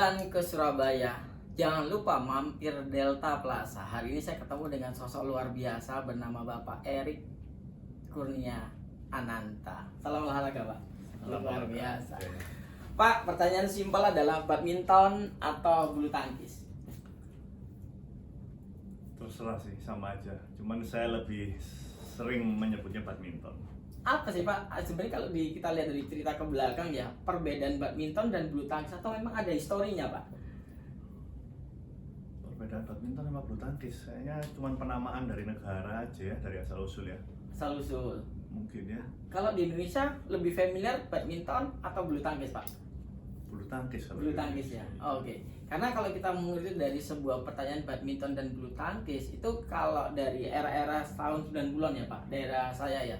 Jalan ke Surabaya. Jangan lupa mampir Delta Plaza. Hari ini saya ketemu dengan sosok luar biasa bernama Bapak Erik Kurnia Ananta. Salam olahraga, Pak. Luar biasa. Pak, pertanyaan simpel adalah badminton atau bulu tangkis? Terserah sih, sama aja. Cuman saya lebih sering menyebutnya badminton. Apa sih, Pak? Sebenarnya kalau kita lihat dari cerita ke belakang ya, perbedaan badminton dan bulu tangkis atau memang ada historinya, Pak? Perbedaan badminton sama bulu tangkis, kayaknya cuma penamaan dari negara aja ya, dari asal usul ya. Asal usul. Mungkin ya. Kalau di Indonesia lebih familiar badminton atau bulu tangkis, Pak? Bulu tangkis kalau Bulu di tangkis ya. Indonesia. Oh, oke. Karena kalau kita mengutip dari sebuah pertanyaan badminton dan bulu tangkis itu kalau dari era-era tahun 90-an ya, Pak, daerah saya ya.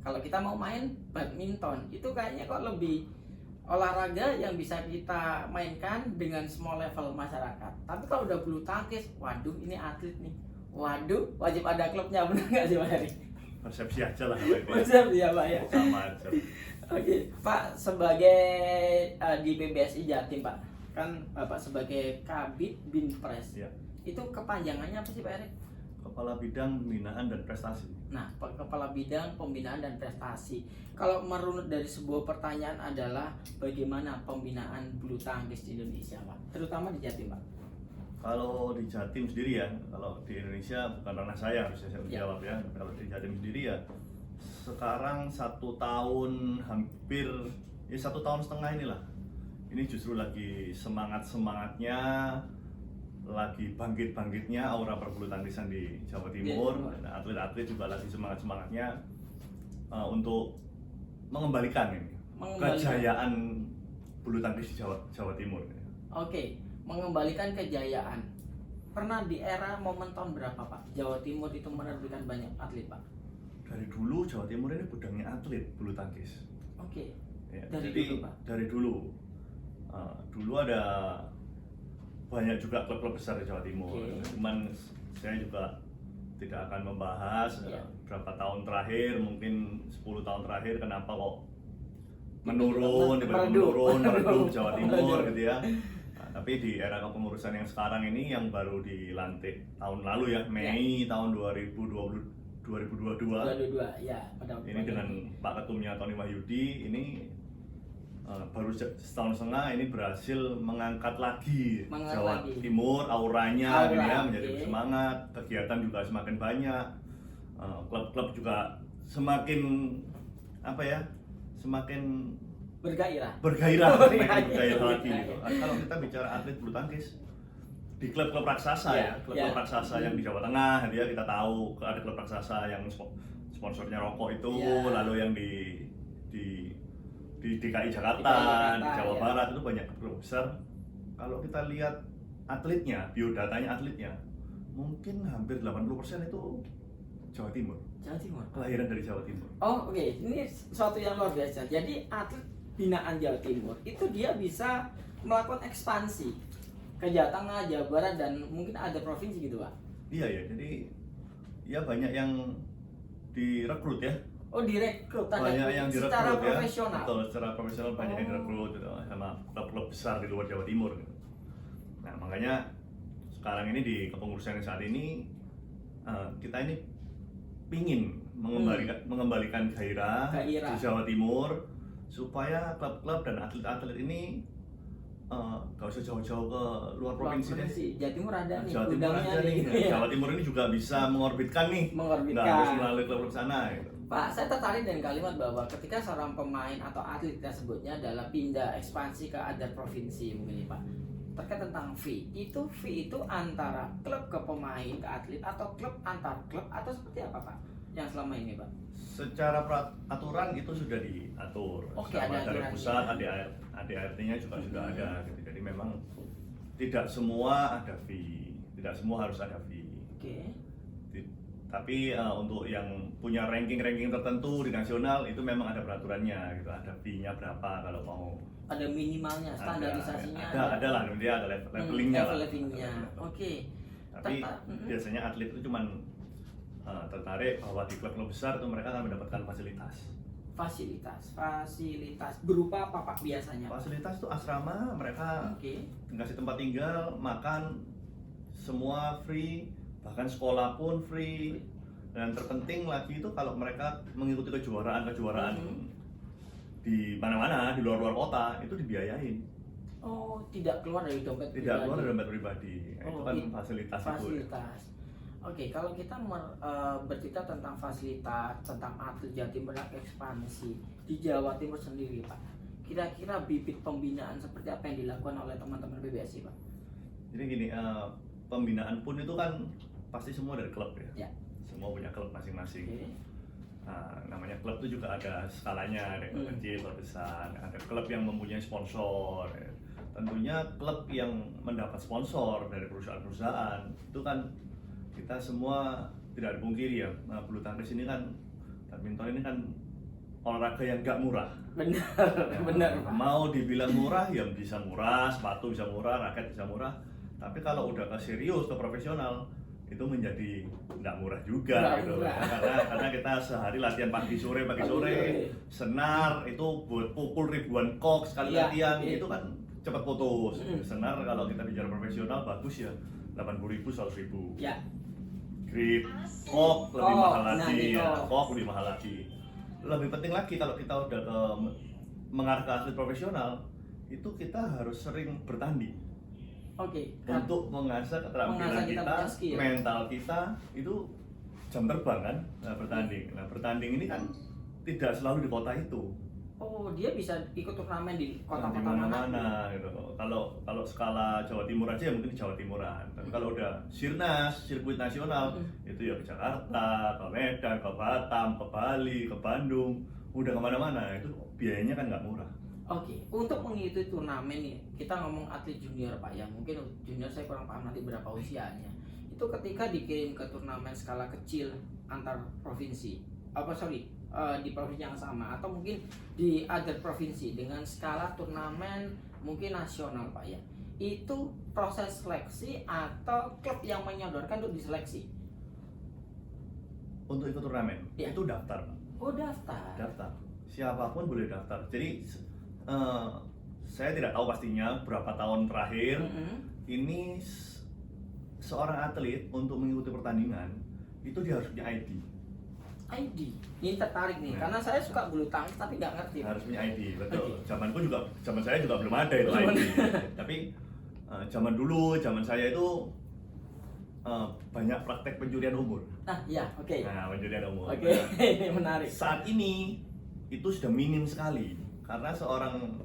Kalau kita mau main badminton itu kayaknya kok lebih olahraga yang bisa kita mainkan dengan semua level masyarakat. Tapi kalau udah bulu tangkis, waduh ini atlet nih. Waduh, wajib ada klubnya, benar nggak sih, Pak Heri? Persepsi aja lah kalau itu ya. Benar ya, Pak ya. Sama aja. Oke, Pak, sebagai di PBSI Jatim, Pak, kan Bapak sebagai Kabid Binpres, Ya. itu kepanjangannya apa sih, Pak Erik? Kepala Bidang Pembinaan dan Prestasi. Nah, Kepala Bidang Pembinaan dan Prestasi. Kalau merunut dari sebuah pertanyaan adalah bagaimana pembinaan bulu tangkis di Indonesia, Pak, terutama di Jatim, Pak? Kalau di Jatim sendiri ya, kalau di Indonesia bukan ranah saya harusnya saya Ya. jawab ya. Kalau di Jatim sendiri ya, sekarang 1 tahun hampir, ya 1,5 tahun inilah. Ini justru lagi semangatnya, lagi bangkitnya aura perbulu tangkisan di Jawa Timur. Dan atlet-atlet juga lagi semangatnya untuk mengembalikan ini kejayaan bulu tangkis di Jawa Timur. Oke, mengembalikan kejayaan. Pernah di era momen tahun berapa, Pak? Jawa Timur itu menerbitkan banyak atlet, Pak. Dari dulu Jawa Timur ini gudangnya atlet bulu tangkis. Oke. Ya, Dari jadi dulu, Pak? dari dulu. Dulu ada banyak juga klub-klub besar di Jawa Timur. Oke. Cuman saya juga tidak akan membahas Ya. berapa tahun terakhir, mungkin 10 tahun terakhir kenapa kok Meredup. menurun, meredup Jawa Timur Meredup. gitu ya. Nah, tapi di era kepengurusan yang sekarang ini yang baru dilantik tahun lalu ya, Mei tahun 2022. 22, ya, pada Ini dengan Pak Ketumnya Tony Wahyudi ini baru setahun setengah ini berhasil mengangkat lagi Jawa Timur auranya ini ya, menjadi oke. semangat, kegiatan juga semakin banyak, klub-klub juga semakin apa ya, semakin bergairah. bergairah Bergairah. lagi gitu. Kalau kita bicara atlet bulu tangkis di klub-klub raksasa Ya, ya, klub-klub ya. raksasa yang di Jawa Tengah ya, kita tahu ada klub raksasa yang sponsornya rokok itu, Ya. lalu yang di DKI Jakarta, DKI di Jawa ya. Barat itu banyak klub besar. Kalau kita lihat atletnya, biodatanya atletnya, mungkin hampir 80% itu Jawa Timur, Jawa Timur. kelahiran dari Jawa Timur. Oh, oke. Ini sesuatu yang luar biasa. Jadi atlet binaan Jawa Timur itu dia bisa melakukan ekspansi ke Jawa Tengah, Jawa Barat, dan mungkin ada provinsi gitu, Pak. Iya ya, jadi ya banyak yang direkrut ya. Oh, direkrut, tanda Banyak kutip, yang secara direkrut ya. profesional. Betul, secara profesional banyak yang Oh. direkrut gitu, sama klub-klub besar di luar Jawa Timur gitu. Nah, makanya sekarang ini di kepengurusan yang saat ini kita ini pingin mengembalikan gairah di Jawa Timur supaya klub-klub dan atlet-atlet ini gak usah jauh-jauh ke luar provinsi deh. Jawa Timur ada nih, Jawa Timur gudangnya aja nih. nih. Nah, Jawa Timur ini juga bisa mengorbitkan nih. Mengorbitkan. Nggak harus melalui klub-klub sana gitu. Pak, saya tertarik dengan kalimat bahwa ketika seorang pemain atau atlet, kita sebutnya adalah pindah ekspansi ke other provinsi mungkin ya, Pak. Terkait tentang fee itu antara klub ke pemain ke atlet atau klub antar klub atau seperti apa, Pak? Yang selama ini, Pak? Secara aturan itu sudah diatur. Oke, sama ada dari aturannya. pusat, ADART-nya juga sudah ada gitu. Jadi memang tidak semua ada fee, tidak semua harus ada fee. Oke. Tapi untuk yang punya ranking-ranking tertentu di nasional itu memang ada peraturannya gitu, ada fee-nya berapa kalau mau. Ada minimalnya, standarisasinya. Ada lah, dia ada levelingnya lah. Levelingnya. Oke. Tapi biasanya atlet itu cuman tertarik bahwa di klub-klub besar itu mereka akan mendapatkan fasilitas. Fasilitas berupa apa Pak biasanya? Fasilitas itu asrama, mereka Oke. dikasih tempat tinggal, makan, semua free, bahkan sekolah pun free. Dan terpenting lagi itu kalau mereka mengikuti kejuaraan di mana-mana, di luar kota, itu dibiayain. Oh, tidak keluar dari dompet Tidak pribadi. keluar dari dompet pribadi. Nah, itu Oh, kan itu fasilitas itu. Fasilitas. Oke, kalau kita bercerita tentang fasilitas, tentang atlet Jawa Timur yang ekspansi di Jawa Timur sendiri, Pak. Kira-kira bibit pembinaan seperti apa yang dilakukan oleh teman-teman PBSI, Pak? Jadi gini, pembinaan pun itu kan pasti semua dari klub ya. Ya. Semua punya klub masing-masing. Oke. Nah, namanya klub itu juga ada skalanya, ada yang kecil, klub besar, ada klub yang mempunyai sponsor. Ya. Tentunya klub yang mendapat sponsor dari perusahaan-perusahaan itu kan kita semua tidak dipungkiri ya. Nah, bulu tangkis ini kan, badminton ini kan olahraga yang nggak murah. Benar, Ya, benar, Pak. mau dibilang murah ya bisa murah, sepatu bisa murah, raket bisa murah. Tapi kalau udah ke serius, ke profesional, itu menjadi nggak murah juga Nggak gitu murah. karena kita sehari latihan pagi sore senar itu buat pukul ribuan kok sekali Iya, latihan iya. itu kan cepat putus. Senar kalau kita bicara profesional bagus ya 80.000 100.000. Ya. Grip kok lebih Kok, mahal nah, lagi nih, ya, kok. kok lebih mahal lagi. Lebih penting lagi kalau kita udah mengarah ke atlet profesional itu kita harus sering bertanding. Oke. Untuk mengasah keterampilan Mengasah kita kita, punya skill. mental kita itu jam terbang kan, bertanding. Nah, bertanding ini kan tidak selalu di kota itu. Oh, dia bisa ikut turnamen di Di kota-kota mana-mana gitu. Kalau skala Jawa Timur aja ya mungkin di Jawa Timuran. Tapi kalau udah Sirnas, sirkuit nasional, itu ya ke Jakarta, ke Medan, ke Batam, ke Bali, ke Bandung, udah kemana-mana. Itu biayanya kan nggak murah. Oke, untuk mengikuti turnamen nih, kita ngomong atlet junior Pak ya, mungkin junior saya kurang paham nanti berapa usianya. Itu ketika dikirim ke turnamen skala kecil antar provinsi, di provinsi yang sama atau mungkin di other provinsi dengan skala turnamen mungkin nasional Pak ya. Itu proses seleksi atau klub yang menyodorkan untuk diseleksi? Untuk ikut turnamen, Ya. itu daftar, Pak. Oh, daftar. Siapapun boleh daftar. Jadi saya tidak tahu pastinya berapa tahun terakhir ini seorang atlet untuk mengikuti pertandingan itu dia harus punya ID. ID. Ini tertarik nih, Nah. karena saya suka bulu tangkis tapi nggak ngerti. Harus punya ID, betul. Oke. Zaman saya juga belum ada itu ID. Tapi zaman saya itu banyak praktek pencurian umur. Nah, ya, oke. Nah, pencurian umur. Oke, Nah, ini menarik. saat ini itu sudah minim sekali karena seorang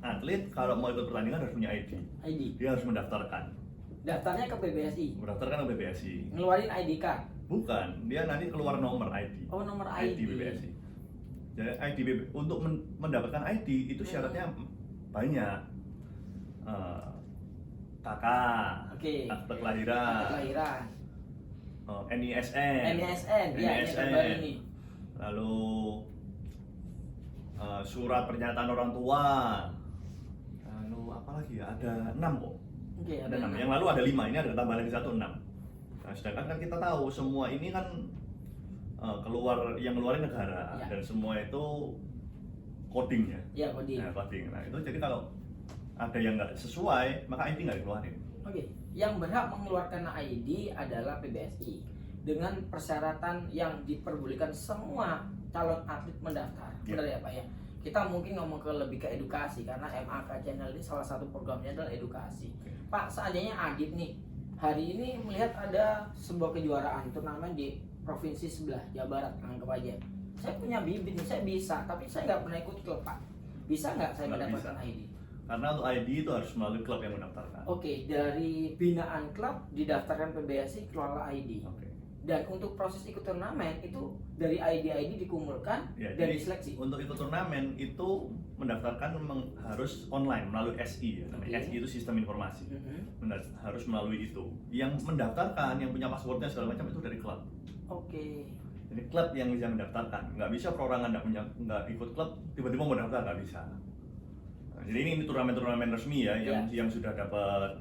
atlet kalau mau ikut pertandingan harus punya ID. ID. Dia harus mendaftarkan. Daftarnya ke PBSI. Mendaftarkan ke BPSI. Ngeluarin ID card. Bukan, dia nanti keluar nomor ID. Oh, nomor ID. BPSI. Jadi ID untuk mendapatkan ID itu syaratnya banyak. KK, Oke. akte kelahiran, Akte kelahiran. NISN, NISN, ya, ini terbaru nih. lalu surat pernyataan orang tua, lalu apa lagi ya? Ada 6 kok. Oke, Ada 6. Yang lalu ada 5, ini ada tambahan lagi 1, 6. Nah, sedangkan kan kita tahu semua ini kan yang ngeluarin negara Ya. dan semua itu codingnya. Ya, Kodi. Nah, coding. Nah, itu jadi kalau ada yang nggak sesuai, maka ID nggak dikeluarin. Oke, yang berhak mengeluarkan ID adalah PBSI dengan persyaratan yang diperbolehkan semua calon atlet mendaftar. Ya. Benar ya Pak ya? Kita mungkin ngomong lebih ke edukasi karena MAK Channel ini salah satu programnya adalah edukasi. Oke. Pak, seandainya Adit nih hari ini melihat ada sebuah kejuaraan turnamen di provinsi sebelah Jawa Barat, anggap aja. Saya punya bibit nih, saya bisa, tapi saya nggak pernah ikut klub Pak. Bisa nggak saya Nggak mendapatkan bisa. ID? Karena untuk ID itu harus melalui klub yang mendaftarkan. Oke, dari binaan klub didaftarkan PBSI kelola ID. Oke. Dan untuk proses ikut turnamen itu dari ID dikumpulkan Ya, dan jadi diseleksi. untuk ikut turnamen itu mendaftarkan harus online melalui SI ya. Namanya Oke. SI itu sistem informasi. Harus melalui itu. Yang mendaftarkan, yang punya passwordnya segala macam itu dari klub. Oke. Jadi klub yang bisa mendaftarkan. Nggak bisa perorangan nggak ikut klub tiba-tiba mau daftar, nggak bisa. Nah, jadi ini turnamen-turnamen resmi ya, yang sudah dapat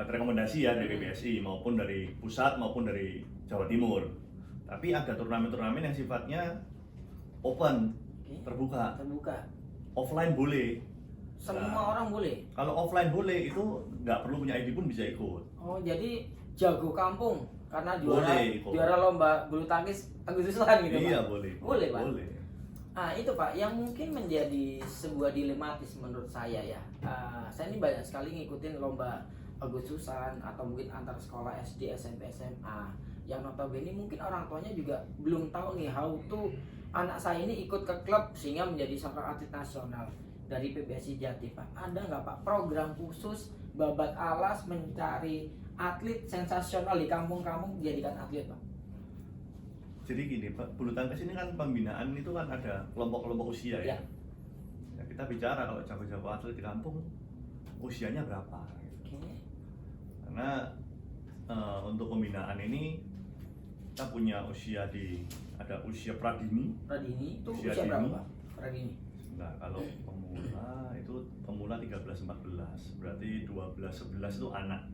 rekomendasi ya dari PBSI maupun dari pusat maupun dari Jawa Timur. Tapi ada turnamen-turnamen yang sifatnya open, Oke. terbuka. Terbuka. Offline boleh. Semua Nah. orang boleh. Kalau offline boleh, itu nggak perlu punya ID pun bisa ikut. Oh, jadi jago kampung karena juara Boleh ikut. juara lomba bulu tangkis Agustusan gitu, Iya Pak. boleh. Boleh, Pak. Boleh. Ah, itu Pak, yang mungkin menjadi sebuah dilematis menurut saya ya. Saya ini banyak sekali ngikutin lomba Agustusan atau mungkin antar sekolah SD, SMP, SMA. Yang notabene mungkin orang tuanya juga belum tahu nih how to anak saya ini ikut ke klub sehingga menjadi seorang atlet nasional dari PBSI Jati, Pak. Ada nggak Pak program khusus babat alas mencari atlet sensasional di kampung-kampung dijadikan atlet, Pak? Jadi gini Pak, bulu tangkis ini kan pembinaan itu kan ada kelompok-kelompok usia ya. Ya. Ya, kita bicara kalau jago-jago atlet di kampung usianya berapa? Oke. Karena untuk pembinaan ini kita punya ada usia pradini. Pradini itu Usia usia berapa, dini. Pak? Pradini. Nah, kalau pemula 13-14, berarti 12-11 itu anak.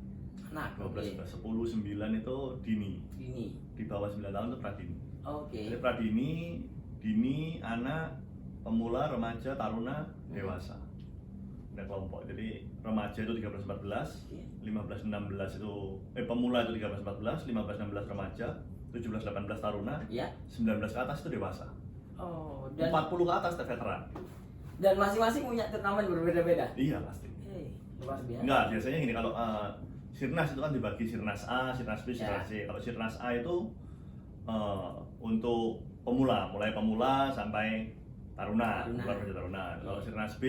Nah, 12-11, 10-9 itu dini. Dini. Di bawah 9 tahun itu pradini. Oke. Jadi pradini, dini, anak, pemula, remaja, taruna, dewasa. Ada kelompok. Jadi remaja itu 13-14, Oke. 15-16 itu pemula itu 13-14, 15-16 remaja, 17-18 taruna, Ya. 19 ke atas itu dewasa. Oh, dan 40 ke atas itu veteran. masing-masing punya turnamen berbeda-beda. Iya pasti. Luar biasa. Enggak, biasanya gini kalau Sirnas itu kan dibagi Sirnas A, Sirnas B, Sirnas C. Kalau Sirnas A itu untuk pemula, mulai pemula sampai taruna, taruna. Kalau Sirnas B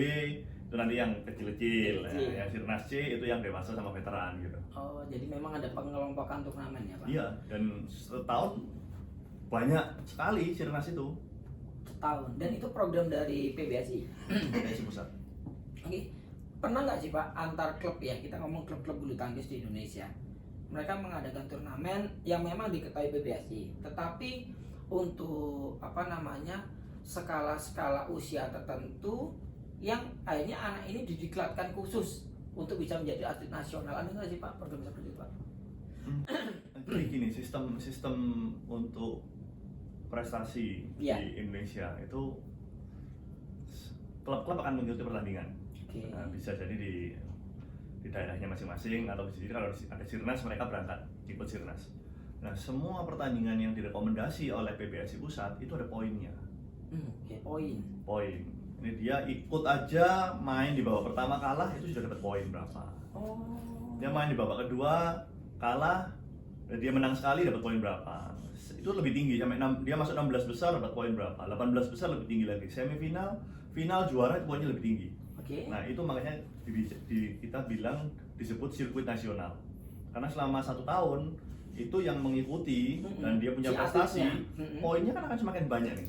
itu nanti yang kecil-kecil, ya. Yang Sirnas C itu yang dewasa sama veteran gitu. Oh, jadi memang ada pengelompokan turnamen ya, Pak? Iya, dan setahun banyak sekali Sirnas itu. Setahun. Dan itu program dari PBSI. PBSI Pusat. Oke. Pernah nggak sih Pak antar klub ya, kita ngomong klub-klub bulu tangkis di Indonesia, mereka mengadakan turnamen yang memang diketahui PBSI, tetapi untuk skala usia tertentu yang akhirnya anak ini didiklatkan khusus untuk bisa menjadi atlet nasional. Ada nggak sih Pak program seperti itu, Pak? Jadi gini, sistem untuk prestasi di Indonesia itu klub-klub akan mengikuti pertandingan. Nah, bisa jadi di daerahnya masing-masing, atau bisa jadi kalau ada Sirnas mereka berangkat ikut Sirnas. Nah, semua pertandingan yang direkomendasi oleh PBSI Pusat itu ada poinnya. Poin. Ini dia ikut aja main di babak pertama kalah itu sudah dapat poin berapa. Dia main di babak kedua kalah dan dia menang sekali dapat poin berapa. Itu lebih tinggi, sampai dia masuk 16 besar dapat poin berapa. 18 besar lebih tinggi lagi. Semifinal, final, juara itu poinnya lebih tinggi. Nah, itu makanya kita bilang disebut sirkuit nasional. Karena selama 1 tahun itu yang mengikuti dan dia punya prestasi, poinnya kan akan semakin banyak nih.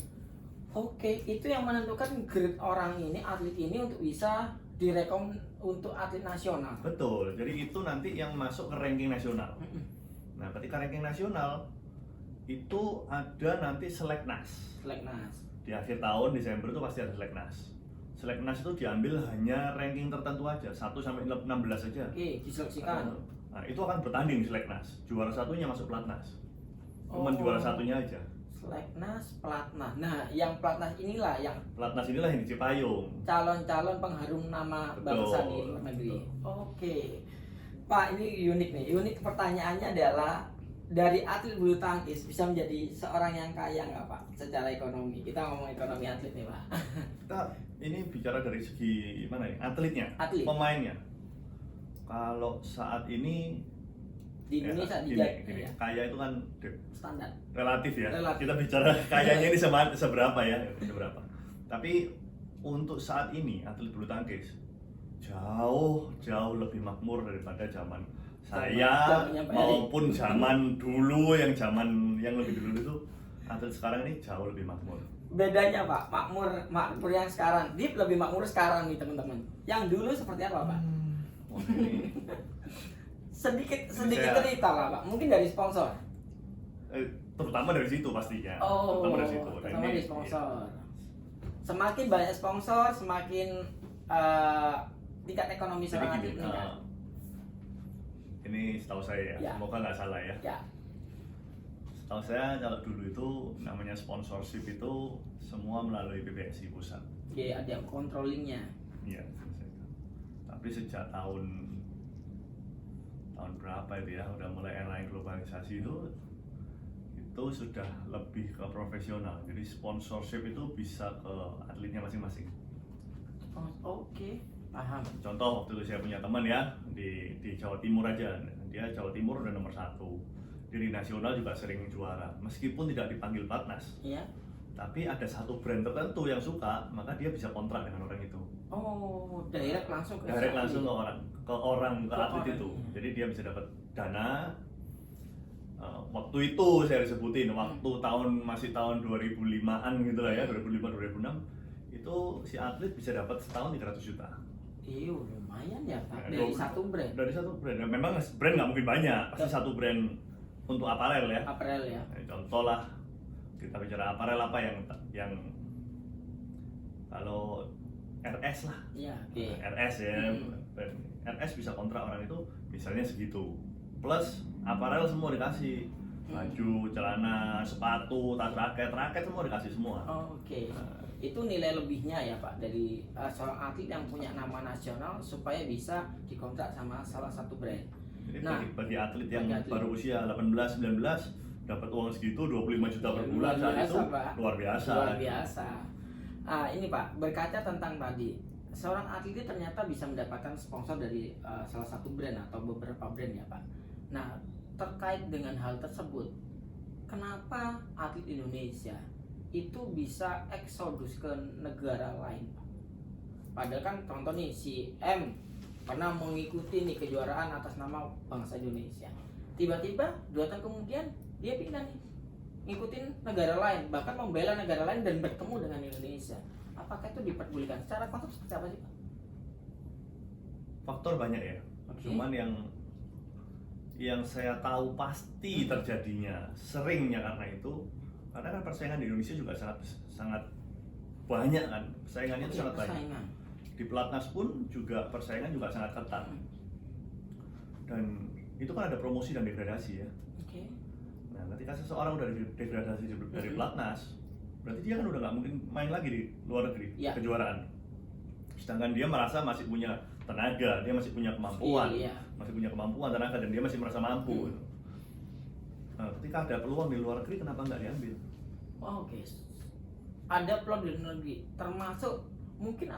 Itu yang menentukan grade orang ini, atlet ini untuk bisa direkom untuk atlet nasional. Betul. Jadi itu nanti yang masuk ke ranking nasional. Nah, ketika ranking nasional itu ada nanti seleknas. Di akhir tahun Desember itu pasti ada seleknas. Seleknas itu diambil hanya ranking tertentu aja, 1 sampai 16 saja. Diseleksikan. Nah, itu akan bertanding di seleknas. Juara satunya masuk pelatnas. Cuman juara satunya aja. Seleknas, pelatnas. Nah, yang pelatnas inilah yang di Cipayung. Calon-calon pengharum nama bangsa di luar negeri. Pak, ini unik nih. Unik pertanyaannya adalah, dari atlet bulu tangkis bisa menjadi seorang yang kaya nggak Pak secara ekonomi? Kita ngomong ekonomi atlet nih Pak. Kita ini bicara dari segi mana nih? Atletnya, pemainnya. Kalau saat ini di Indonesia gini, kaya itu kan standar relatif ya. Kita bicara kayanya ini seberapa ya? Seberapa. Tapi untuk saat ini atlet bulu tangkis jauh lebih makmur daripada zaman saya maupun zaman dulu yang lebih dulu itu. Atlet sekarang ini jauh lebih makmur. Bedanya Pak, makmur yang sekarang, Deep lebih makmur sekarang nih teman-teman. Yang dulu seperti apa Pak? sedikit cerita lah Pak, mungkin dari sponsor. Terutama dari situ pastinya. Terutama dari sponsor. Semakin banyak sponsor, semakin tingkat ekonomi seorang atlet meningkat. Ini setahu saya ya, semoga nggak salah ya. Setahu saya kalau dulu itu namanya sponsorship itu semua melalui PBSI pusat. Ya, ada controllingnya. Iya. Tapi sejak tahun berapa itu ya, udah mulai era globalisasi itu sudah lebih ke profesional. Jadi sponsorship itu bisa ke atletnya masing-masing. Oke, paham. Contoh waktu itu saya punya teman ya di Jawa Timur aja, dia Jawa Timur udah nomor 1 di nasional juga sering juara meskipun tidak dipanggil Platnas. Iya. Tapi ada satu brand tertentu yang suka, maka dia bisa kontrak dengan orang itu. Oh, direct langsung ke Direct atlet. langsung ke orang ke atlet orang. itu. Jadi dia bisa dapat dana. Waktu itu saya disebutin waktu masih tahun 2005-an gitu lah ya, 2005-2006 itu si atlet bisa dapat setahun 300 juta. Iya, lumayan ya Pak. Ya, Dari satu brand. Dari satu brand. Nah, memang brand nggak mungkin banyak, pasti satu brand untuk aparel ya. Aparel ya. Contoh lah, kita bicara aparel apa yang kalau RS lah. Iya, oke. RS ya. RS bisa kontrak orang itu misalnya segitu. Plus aparel semua dikasih. Baju, celana, sepatu, tas raket semua dikasih semua. Oke. Itu nilai lebihnya ya Pak dari seorang atlet yang punya nama nasional supaya bisa dikontrak sama salah satu brand. Jadi Nah, bagi atlet yang bagi atlet. baru usia 18-19 dapat uang segitu 25 juta per bulan Luar saat biasa, itu Pak. luar biasa. Luar biasa. Ini Pak, berkaca tentang tadi, seorang atlet itu ternyata bisa mendapatkan sponsor dari salah satu brand atau beberapa brand ya Pak. Nah, terkait dengan hal tersebut, kenapa atlet Indonesia itu bisa eksodus ke negara lain Pak? Padahal kan contoh nih si M pernah mengikuti nih kejuaraan atas nama bangsa Indonesia. Tiba-tiba 2 tahun kemudian dia pindah nih ngikutin negara lain, bahkan membela negara lain dan bertemu dengan Indonesia. Apakah itu diperbolehkan? Secara konsep seperti apa sih Pak? Faktor banyak ya. Oke. Cuman yang saya tahu pasti terjadinya seringnya karena kan persaingan di Indonesia juga sangat banyak kan. Persaingannya itu sangat banyak. Persaingan. Di Platnas pun juga persaingan juga sangat ketat. Dan itu kan ada promosi dan degradasi ya. Oke. Nah, ketika seseorang udah degradasi dari Platnas, berarti dia kan udah nggak mungkin main lagi di luar negeri Ya. kejuaraan. Sedangkan dia merasa masih punya tenaga, dia masih punya kemampuan, Iya. masih punya kemampuan tenaga dan dia masih merasa mampu. Nah, ketika ada peluang di luar negeri, kenapa nggak diambil? Oke. Ada peluang di luar negeri, termasuk mungkin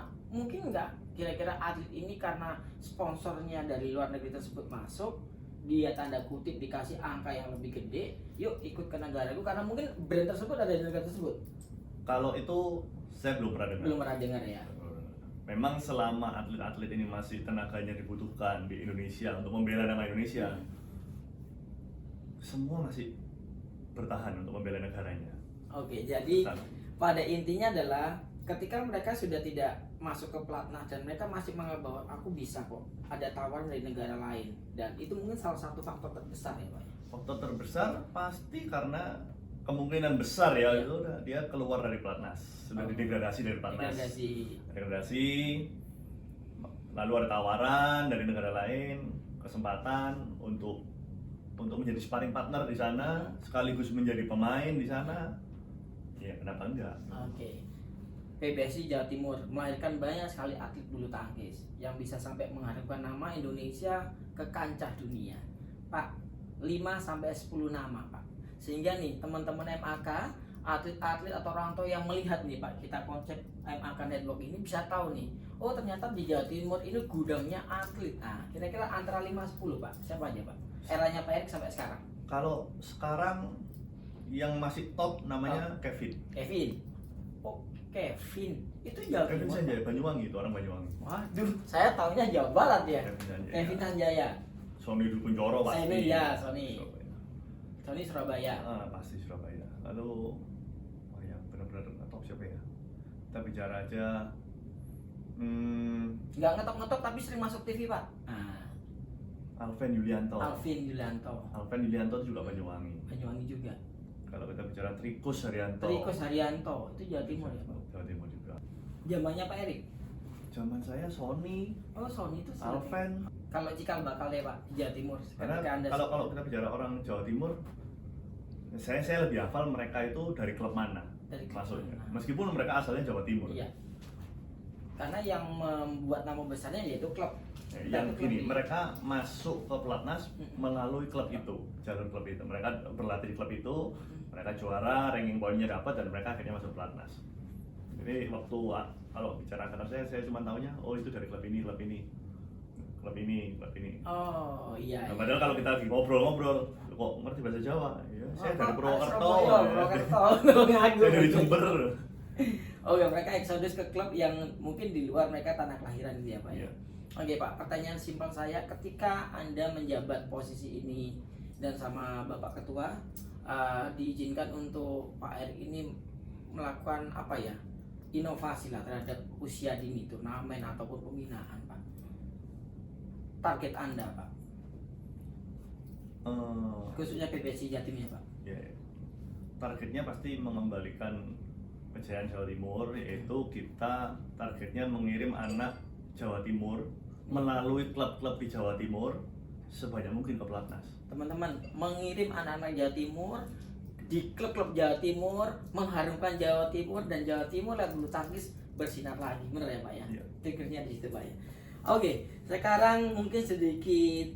nggak kira-kira atlet ini karena sponsornya dari luar negeri tersebut masuk, dia tanda kutip dikasih angka yang lebih gede, yuk ikut ke negara itu karena mungkin brand tersebut ada di negara tersebut. Kalau itu saya belum pernah dengar. Belum pernah dengar ya. Memang selama atlet-atlet ini masih tenaganya dibutuhkan di Indonesia untuk membela nama Indonesia, semua masih bertahan untuk membela negaranya. Oke, jadi pada intinya adalah ketika mereka sudah tidak masuk ke Platnas dan mereka masih menganggap bahwa aku bisa kok, ada tawaran dari negara lain, dan itu mungkin salah satu faktor terbesar ya Pak. Faktor terbesar pasti karena kemungkinan besar ya itu dia keluar dari Platnas, sudah didegradasi dari Platnas. Degradasi, lalu ada tawaran dari negara lain, kesempatan untuk menjadi sparring partner di sana, sekaligus menjadi pemain di sana. Ya kenapa enggak? Oke. PBSI Jawa Timur melahirkan banyak sekali atlet bulu tangkis yang bisa sampai mengharumkan nama Indonesia ke kancah dunia. Pak, 5-10 nama Pak. Sehingga nih teman-teman MAK, atlet-atlet atau orang tua yang melihat nih Pak, kita konsep MAK Network ini bisa tahu nih, oh ternyata di Jawa Timur ini gudangnya atlet. Nah, kira-kira antara 5-10 Pak, siapa aja Pak? Eranya Pak Erik sampai sekarang. Kalau sekarang yang masih top namanya Kevin. Oh, Kevin. Itu Jawa Kevin Timur. Sanjaya, Banyuwangi itu orang Banyuwangi. Waduh, saya taunya Jawa Barat ya. Kevin Sanjaya. Sony Dukunjoro pasti. Sony ya, Sony Surabaya. Pasti Surabaya. Lalu yang benar-benar top siapa ya? Kita bicara aja. Nggak ngetok-ngetok tapi sering masuk TV Pak. Alvin Yulianto. Alvin Yulianto itu juga Banyuwangi. juga. Kalau kita bicara Trikus Haryanto. Trikus Haryanto itu Jawa Timur ya Pak. Jawa Timur juga. Zamannya Pak Erik. Zaman saya Sony. Oh, Sony itu Alvin. Kalau cikal bakal ya Pak, Jawa Timur. Karena kalau kita bicara orang Jawa Timur, saya lebih hafal mereka itu dari klub mana. dari klub masuknya. mana. Meskipun mereka asalnya Jawa Timur. Iya. Karena yang membuat nama besarnya yaitu klub. Yang Klub gini, ini. mereka masuk ke pelatnas melalui klub itu, jalur klub itu. Mereka berlatih di klub itu, mereka juara, ranking poinnya dapat, dan mereka akhirnya masuk pelatnas. Jadi waktu kalau bicara kata saya cuma tahunya, oh itu dari klub ini, klub ini, klub ini, klub ini. Oh iya. Nah, padahal kalau kita lagi ngobrol-ngobrol, kok ngerti bahasa Jawa? Ya, saya dari Purwokerto. Purwokerto. Saya dari Jember. Oh ya, mereka eksodus ke klub yang mungkin di luar mereka tanah kelahiran gitu ya Pak ya. Iya. Oke Pak, pertanyaan simpel saya, ketika Anda menjabat posisi ini dan sama Bapak Ketua, diizinkan untuk Pak Erick ini melakukan apa ya, inovasi lah terhadap usia dini, turnamen ataupun pembinaan Pak. Target Anda Pak, khususnya PBSI Jatim ya Pak. Ya, targetnya pasti mengembalikan kejayaan Jawa Timur, yaitu kita targetnya mengirim anak Jawa Timur melalui klub-klub di Jawa Timur sebanyak mungkin ke pelatnas. Teman-teman, mengirim anak-anak Jawa Timur di klub-klub Jawa Timur, mengharumkan Jawa Timur, dan Jawa Timur lewat bulu tangkis bersinar lagi, benar ya Pak ya? Iya. Triggernya di situ Pak ya. Oke, sekarang mungkin sedikit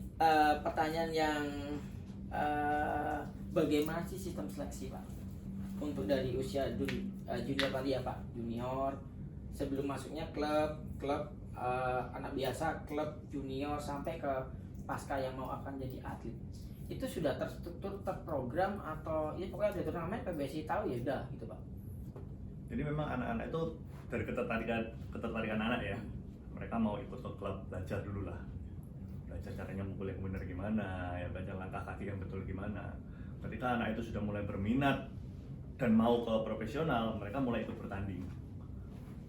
pertanyaan yang bagaimana sih sistem seleksi Pak untuk dari usia junior tadi ya Pak, junior sebelum masuknya klub anak biasa, klub junior sampai ke pasca yang mau akan jadi atlet, itu sudah terstruktur, terprogram, atau ya pokoknya ada turnamen PBSI tahu ya udah gitu Pak? Jadi memang anak-anak itu dari ketertarikan anak ya, mereka mau ikut ke klub, belajar dulu lah, belajar caranya mukul yang benar gimana, ya belajar langkah kaki yang betul gimana. Ketika anak itu sudah mulai berminat dan mau ke profesional, mereka mulai ikut bertanding.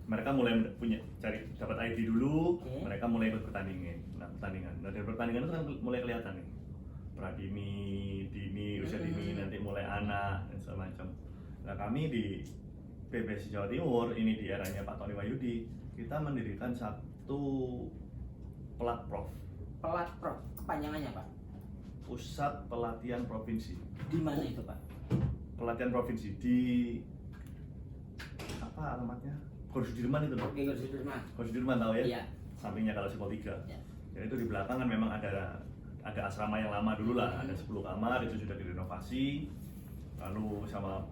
Mereka mulai dapat ID dulu, mereka mulai ikut pertandingan. Nah dari pertandingan itu kan mulai kelihatan nih, pradini, dini, usia dini, nanti mulai anak dan segala macam. Nah kami di PBSI Jawa Timur ini di eranya Pak Tony Wahyudi, kita mendirikan satu Pelatprof. Pelatprof, kepanjangannya Pak? Pusat Pelatihan Provinsi. Di mana itu Pak? Pelatihan provinsi di apa alamatnya? Gor Sudirman itu loh. Oke, Gor Sudirman. Gor Sudirman tahu ya? Iya. Sampingnya kalau Sipol 3. Ya. Jadi itu di belakang kan memang ada asrama yang lama dulu lah, ada 10 kamar, itu sudah direnovasi. Lalu sama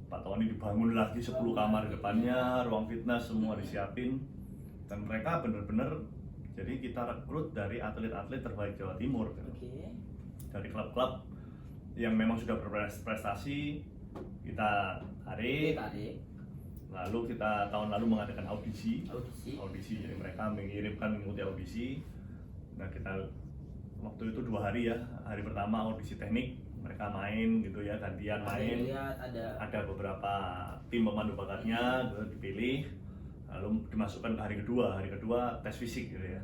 Pak Tony dibangun lagi 10 kamar di depannya, ruang fitness semua disiapin. Dan mereka benar-benar, jadi kita rekrut dari atlet-atlet terbaik Jawa Timur. Oke. Dari klub-klub yang memang sudah berprestasi, kita tarik. Lalu kita tahun lalu mengadakan audisi, jadi mereka mengikuti audisi. Nah kita waktu itu 2 hari ya, hari pertama audisi teknik, mereka main gitu ya, gantian main. Ada beberapa tim pemandu bakatnya dipilih, lalu dimasukkan ke hari kedua tes fisik gitu ya,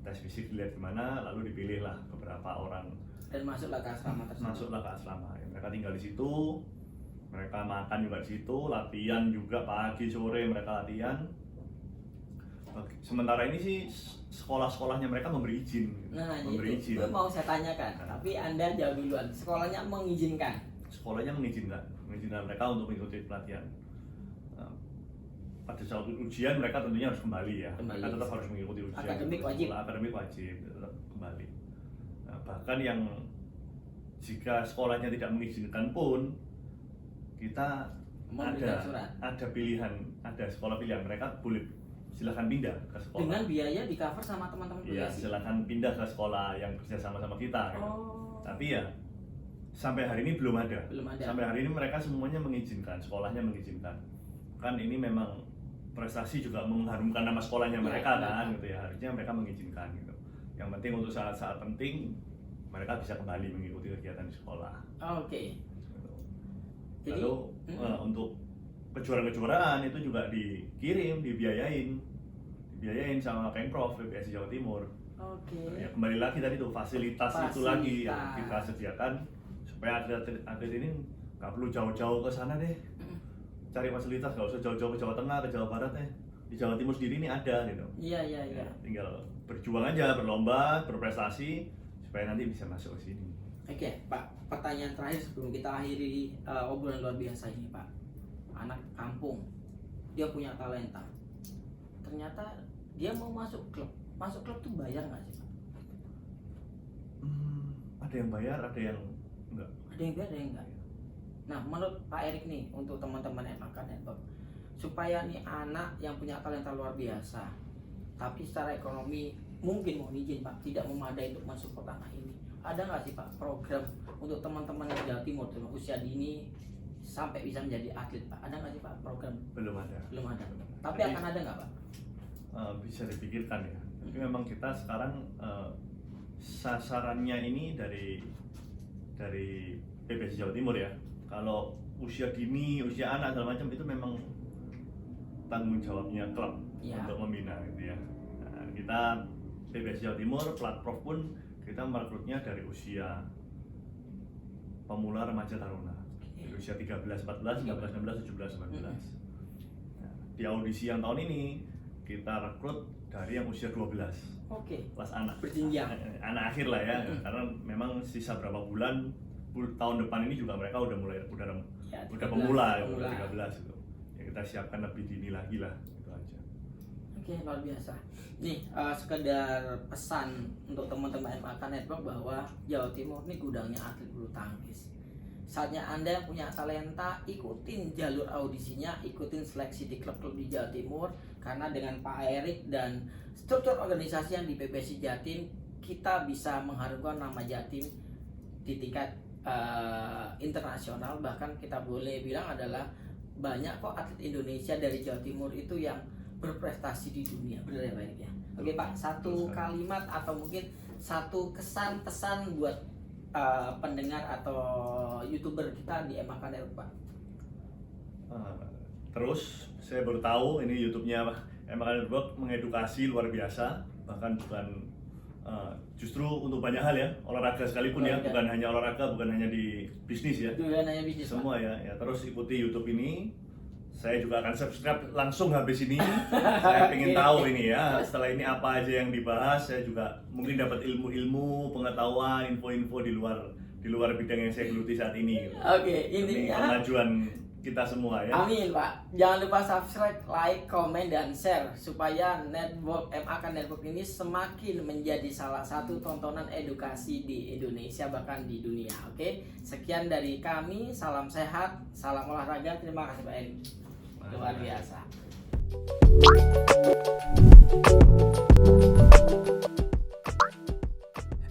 tes fisik dilihat gimana, lalu dipilihlah beberapa orang dan masuklah ke asrama tersebut. Masuklah ke asrama, ya, mereka tinggal di situ, mereka makan juga di situ, latihan juga pagi sore mereka latihan. Sementara ini sih sekolah-sekolahnya mereka memberi izin. Nah, memberi itu mau saya tanyakan, tapi Anda jawab duluan. Sekolahnya mengizinkan? Sekolahnya mengizinkan mereka untuk mengikuti pelatihan. Pada saat ujian mereka tentunya harus kembali ya. Mereka tetap harus mengikuti ujian. Akademik wajib tetap kembali. Nah, bahkan yang jika sekolahnya tidak mengizinkan pun kita ada pilihan, ada sekolah pilihan, mereka boleh silakan pindah ke sekolah. Dengan biaya di cover sama teman-teman Iya, silakan pindah ke sekolah yang kerja sama kita. Tapi ya sampai hari ini belum ada. Sampai hari ini mereka semuanya mengizinkan, sekolahnya mengizinkan. Kan ini memang prestasi juga mengharumkan nama sekolahnya mereka kan, gitu ya. Harusnya mereka mengizinkan gitu. Yang penting untuk saat-saat penting mereka bisa kembali mengikuti kegiatan di sekolah. Oke. Lalu untuk kejuaraan-kejuaraan itu juga dibiayain sama Pemprov PBSI Jawa Timur. Oke. Ya, kembali lagi tadi tuh fasilitas itu lagi yang kita sediakan supaya atlet ini nggak perlu jauh-jauh ke sana deh. Cari fasilitas, nggak usah jauh-jauh ke Jawa Tengah, ke Jawa Barat di Jawa Timur sendiri ini ada gitu. Iya. Ya, tinggal berjuang aja, berlomba, berprestasi supaya nanti bisa masuk ke sini. Oke, Pak. Pertanyaan terakhir sebelum kita akhiri obrolan luar biasa ini, Pak. Anak kampung, dia punya talenta. Ternyata dia mau masuk klub. Masuk klub tuh bayar nggak sih, Pak? Ada yang bayar, ada yang enggak. Ada yang bayar, ada yang enggak. Nah, menurut Pak Erik nih, untuk teman-teman MAK Network, supaya nih anak yang punya talenta luar biasa, tapi secara ekonomi mungkin mau izin Pak, tidak memadai untuk masuk ke tanah ini. Ada nggak sih Pak program untuk teman-teman yang Jawa Timur usia dini sampai bisa menjadi atlet Pak? Ada nggak sih Pak program? Belum ada. Belum ada. Tapi Jadi, akan ada nggak Pak? Bisa dipikirkan ya. Tapi memang kita sekarang sasarannya ini dari PBSI Jawa Timur ya. Kalau usia dini, usia anak segala macam itu memang tanggung jawabnya klub Ya. untuk membina gitu ya. Nah, kita PBSI Jawa Timur, Platprof pun kita merekrutnya dari usia pemula, remaja, taruna. Dari usia 13, 14, 15, 16, 17, 18. Nah, di audisi yang tahun ini kita rekrut dari yang usia 12. Oke. Kelas anak. Berjenjang. Anak akhir lah ya. Karena memang sisa berapa bulan tahun depan ini juga mereka udah mulai Ya, udah 13, pemula ya, pemula. udah 13 gitu. Ya kita siapkan lebih dini lagi lah, gitu aja. Oke, luar biasa. Nih, sekedar pesan untuk teman-teman MAK Network bahwa Jawa Timur ini gudangnya atlet bulu tangkis. Saatnya Anda yang punya talenta, ikutin jalur audisinya, ikutin seleksi di klub-klub di Jawa Timur. Karena dengan Pak Erik dan struktur organisasi yang di PBSI Jatim, kita bisa mengharumkan nama Jatim di tingkat internasional. Bahkan kita boleh bilang adalah banyak kok atlet Indonesia dari Jawa Timur itu yang berprestasi di dunia. Benar ya Pak Erik ya? Oke Pak, satu kalimat atau mungkin satu kesan pesan buat pendengar atau YouTuber kita di MAK Network Pak. Terus saya baru tahu ini YouTube-nya MAK Network mengedukasi luar biasa, bahkan bukan justru untuk banyak hal ya, olahraga sekalipun ya, bukan hanya olahraga, bukan hanya di bisnis ya. Bukan hanya bisnis semua Pak. ya. Terus ikuti YouTube ini. Saya juga akan subscribe langsung habis ini. Saya ingin tahu ini ya, setelah ini apa aja yang dibahas. Saya juga mungkin dapat ilmu-ilmu, pengetahuan, info-info di luar bidang yang saya geluti saat ini. Oke, Demi intinya kemajuan kita semua ya. amin Pak. Jangan lupa subscribe, like, komen, dan share supaya network MAK Network ini semakin menjadi salah satu tontonan edukasi di Indonesia bahkan di dunia. Oke, sekian dari kami. Salam sehat, salam olahraga. Terima kasih Pak Erik. Luar biasa.